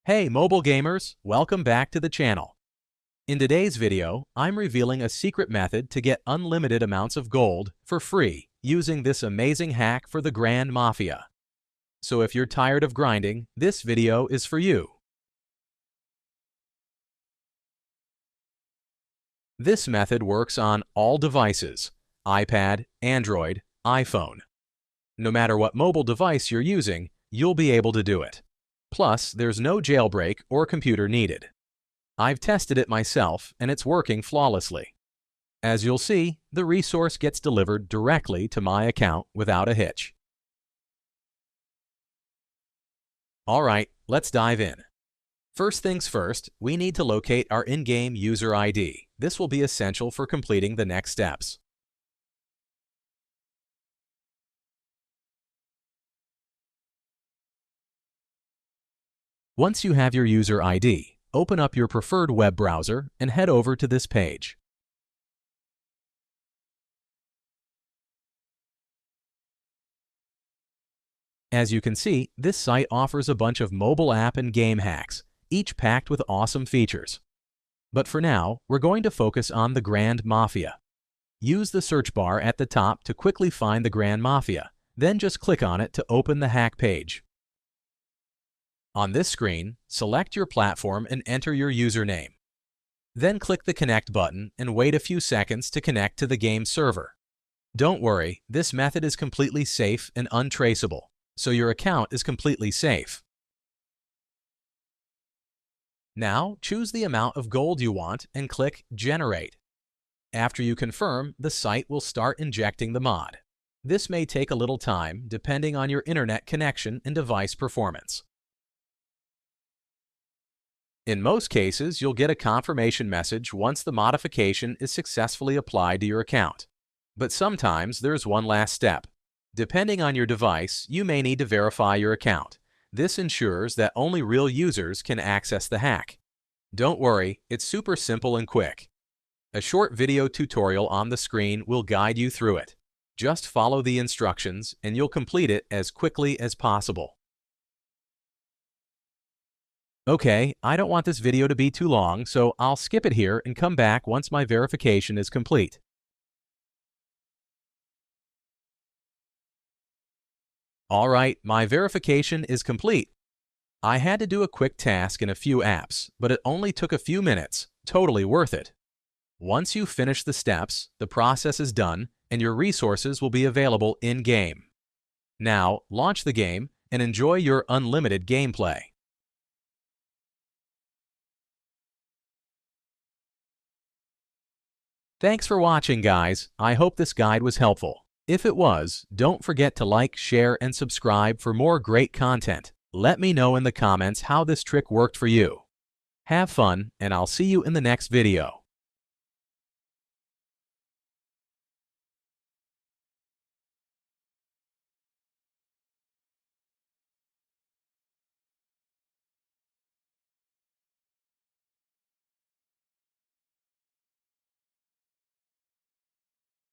Hey mobile gamers, welcome back to the channel. In today's video, I'm revealing a secret method to get unlimited amounts of gold for free using this amazing hack for the Grand Mafia. So if you're tired of grinding, this video is for you. This method works on all devices: iPad, Android, iPhone. No matter what mobile device you're using, you'll be able to do it. Plus, there's no jailbreak or computer needed. I've tested it myself, and it's working flawlessly. As you'll see, the resource gets delivered directly to my account without a hitch. Alright, let's dive in. First things first, we need to locate our in-game user ID. This will be essential for completing the next steps. Once you have your user ID, open up your preferred web browser and head over to this page. As you can see, this site offers a bunch of mobile app and game hacks, each packed with awesome features. But for now, we're going to focus on the Grand Mafia. Use the search bar at the top to quickly find the Grand Mafia, then just click on it to open the hack page. On this screen, select your platform and enter your username. Then click the Connect button and wait a few seconds to connect to the game server. Don't worry, this method is completely safe and untraceable, so your account is completely safe. Now, choose the amount of gold you want and click Generate. After you confirm, the site will start injecting the mod. This may take a little time depending on your internet connection and device performance. In most cases, you'll get a confirmation message once the modification is successfully applied to your account. But sometimes there's one last step. Depending on your device, you may need to verify your account. This ensures that only real users can access the hack. Don't worry, it's super simple and quick. A short video tutorial on the screen will guide you through it. Just follow the instructions and you'll complete it as quickly as possible. Okay, I don't want this video to be too long, so I'll skip it here and come back once my verification is complete. Alright, my verification is complete. I had to do a quick task in a few apps, but it only took a few minutes. Totally worth it. Once you finish the steps, the process is done and your resources will be available in-game. Now, launch the game and enjoy your unlimited gameplay. Thanks for watching, guys. I hope this guide was helpful. If it was, don't forget to like, share, and subscribe for more great content. Let me know in the comments how this trick worked for you. Have fun, and I'll see you in the next video.